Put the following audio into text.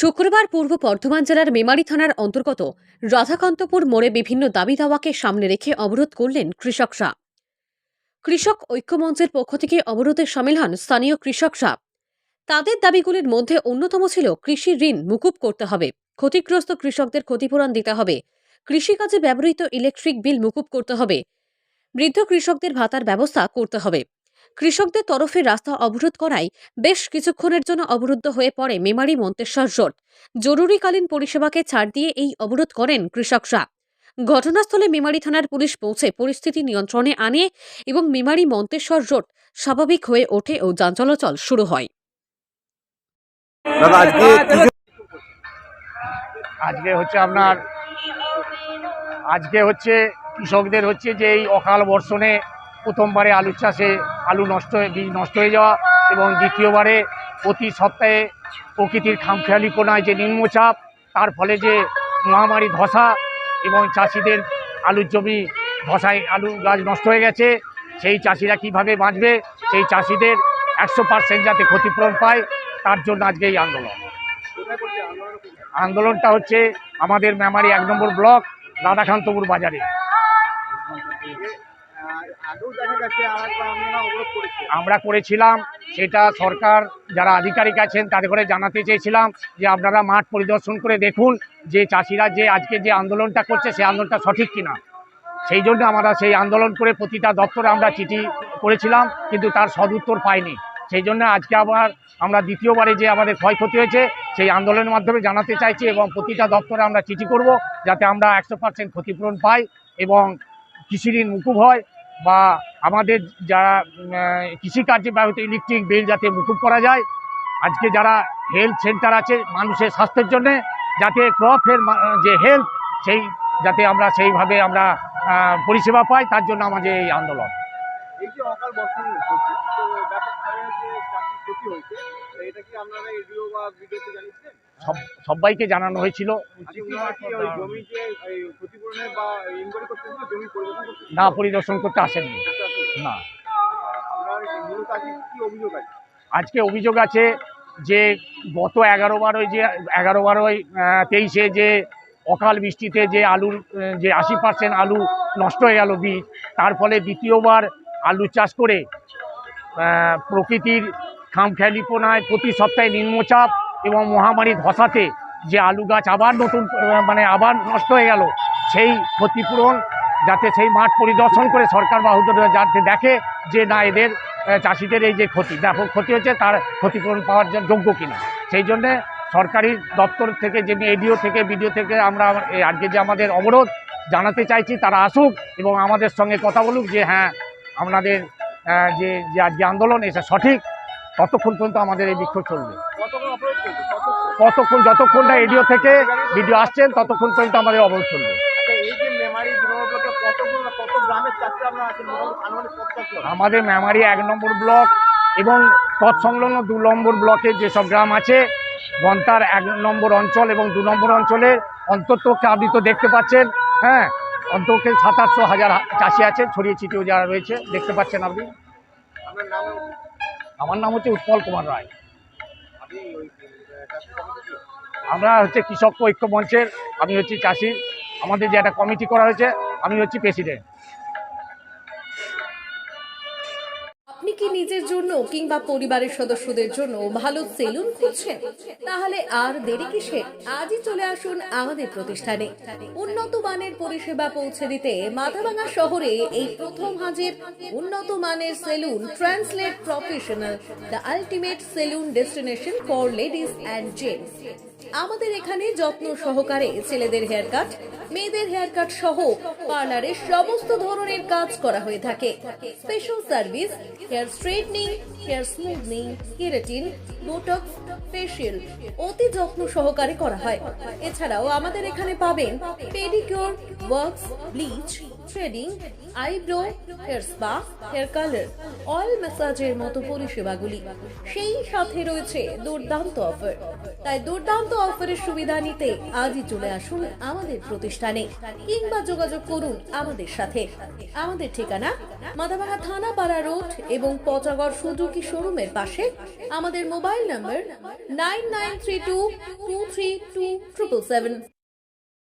শুক্রবার পূর্ব বর্ধমান জেলার মেমারি থানার অন্তর্গত রাধাকান্তপুর মোড়ে বিভিন্ন দাবি দাওয়াকে সামনে রেখে অবরোধ করলেন কৃষকরা। কৃষক ঐক্য মঞ্চের পক্ষ থেকে অবরোধে সামিল হন স্থানীয় কৃষকরা। তাদের দাবিগুলির মধ্যে অন্যতম ছিল কৃষি ঋণ মুকুব করতে হবে, ক্ষতিগ্রস্ত কৃষকদের ক্ষতিপূরণ দিতে হবে, কৃষিকাজে ব্যবহৃত ইলেকট্রিক বিল মুকুব করতে হবে, বৃদ্ধ কৃষকদের ভাতার ব্যবস্থা করতে হবে। কৃষকদের তরফে রাস্তা অবরোধ করায় বেশ কিছুক্ষণের জন্য অবরুদ্ধ হয়ে পড়ে মেমারি মন্তেশ্বর রোড। জরুরিকালীন পরিষেবাকে ছাড় দিয়ে এই অবরোধ করেন কৃষকরা। ঘটনাস্থলে মেমারি থানার পুলিশ পৌঁছে পরিস্থিতি নিয়ন্ত্রণে আনে এবং মেমারি মন্তেশ্বর রোড স্বাভাবিক হয়ে ওঠে ও যান চলাচল শুরু হয়। দাদা আজকে হচ্ছে কৃষকদের হচ্ছে যে এই অকাল বর্ষণে প্রথমবারে আলু চাষে বীজ নষ্ট হয়ে যাওয়া এবং দ্বিতীয়বারে প্রতি সপ্তাহে প্রকৃতির খামখেয়ালিপনায় যে নিম্নচাপ, তার ফলে যে মহামারী ধসা এবং চাষিদের আলুর জমি ধসায় আলু গাছ নষ্ট হয়ে গেছে। সেই চাষিরা কিভাবে বাঁচবে, সেই চাষিদের 100% যাতে ক্ষতিপূরণ পায়, তার জন্য আজকে এই আন্দোলনটা হচ্ছে আমাদের মেমারি 1 নম্বর ব্লক রাধাকান্তপুর বাজারে। আমরা করেছিলাম, সেটা সরকার যারা আধিকারিক আছেন তাদের করে জানাতে চেয়েছিলাম যে আপনারা মাঠ পরিদর্শন করে দেখুন যে চাষিরা যে আজকে যে আন্দোলনটা করছে সেই আন্দোলনটা সঠিক কিনা। সেই জন্য আমরা সেই আন্দোলন করে প্রতিটা দপ্তরে আমরা চিঠি করেছিলাম, কিন্তু তার সদুত্তর পাইনি। সেই জন্য আজকে আবার আমরা দ্বিতীয়বারে যে আমাদের ক্ষয়ক্ষতি হয়েছে সেই আন্দোলনের মাধ্যমে জানাতে চাইছি এবং প্রতিটা দপ্তরে আমরা চিঠি করব যাতে আমরা 100% ক্ষতিপূরণ পাই এবং কৃষি ঋণ মুকুব হয়, বা আমাদের যারা কৃষিকার্যে ব্যবহৃত ইলেকট্রিক বিল যাতে মুকুব করা যায়। আজকে যারা হেলথ সেন্টার আছে মানুষের স্বাস্থ্যের জন্য, যাতে ক্রপের যে হেলথ সেই যাতে আমরা সেইভাবে আমরা পরিষেবা পাই, তার জন্য আমাদের এই আন্দোলন। এই যে অকাল বর্ষণ সবাইকে জানানো হয়েছিল। না, পরিদর্শন করতে আসেননি। না, আজকে অভিযোগ আছে যে গত 11/23 যে অকাল বৃষ্টিতে যে আলুর যে 80% আলু নষ্ট হয়ে গেল বীজ, তার ফলে দ্বিতীয়বার আলু চাষ করে প্রকৃতির খামখেয়ালিপনায় প্রতি সপ্তাহে নিম্নচাপ এবং মহামারী ধসাতে যে আলু গাছ আবার নতুন আবার নষ্ট হয়ে গেল, সেই ক্ষতিপূরণ যাতে সেই মাঠ পরিদর্শন করে সরকার বাহুদরা যাতে দেখে যে না এদের চাষিদের এই যে ব্যাপক ক্ষতি হচ্ছে তার ক্ষতিপূরণ পাওয়ার যোগ্য কিনা। সেই জন্যে সরকারি দপ্তর থেকে যে এডিও থেকে বিডিও থেকে আমরা আজকে যে আমাদের অবরোধ জানাতে চাইছি, তারা আসুক এবং আমাদের সঙ্গে কথা বলুক যে হ্যাঁ আপনাদের যে আজকে আন্দোলন এটা সঠিক। ততক্ষণ পর্যন্ত আমাদের এই বিক্ষোভ চলবে, যতক্ষণ না এডিও থেকে ভিডিও আসছেন ততক্ষণ পর্যন্ত আমাদের অবরোধ চলবে। আমাদের মেমারি 1 নম্বর ব্লক এবং তৎসংলগ্ন 2 নম্বর ব্লকের যেসব গ্রাম আছে, গন্তার 1 নম্বর অঞ্চল এবং 2 নম্বর অঞ্চলের অন্তত আপনি তো দেখতে পাচ্ছেন, হ্যাঁ অন্তত 700,000 চাষি আছে, ছড়িয়ে ছিটিয়ে যারা রয়েছে দেখতে পাচ্ছেন আপনি। আমার নাম হচ্ছে উৎপল কুমার রায়। আমরা হচ্ছে কৃষক ঐক্য মঞ্চের, আমি হচ্ছি চাষি। আমাদের যে একটা কমিটি করা হয়েছে, আমি হচ্ছি প্রেসিডেন্ট। আপনি কি নিজের জন্য কিংবা পরিবারের সদস্যদের জন্য ভালো সেলুন খুঁজছেন? তাহলে আর দেরি কিসের? আজই চলে আসুন আমাদের প্রতিষ্ঠানে। উন্নত মানের পরিষেবা পৌঁছে দিতে মাথাভাঙা শহরে এই প্রথম হাজির উন্নত মানের salon translate professional, the ultimate salon destination for ladies and gents. আমাদের এখানে যত্ন সহকারে ছেলেদের হেয়ার কাট, মেয়েদের হেয়ার কাট সহ পার্লারের সমস্ত ধরনের কাজ করা হয়ে থাকে। Special service, hair straightening, hair smoothing, keratin, botox, facial অতি যত্ন সহকারে করা হয়। এছাড়াও আমাদের এখানে পাবেন pedicure, wax, bleach, threading, eyebrow, hair spa, hair colour, oil ম্যাসাজের মতো পরিষেবাগুলি। সেই সাথে রয়েছে দুর্দান্ত অফার। তাই দুর্দান্ত অফারের সুবিধা নিতে আজই চলে আসুন আমাদের প্রতিষ্ঠানে কিংবা যোগাযোগ করুন আমাদের সাথে। আমাদের ঠিকানা মাথাভাঙা থানাপাড়া রোড এবং পচাগড় সূর্য সুজুকি শোরুমের পাশে। আমাদের মোবাইল নম্বর 9932232777।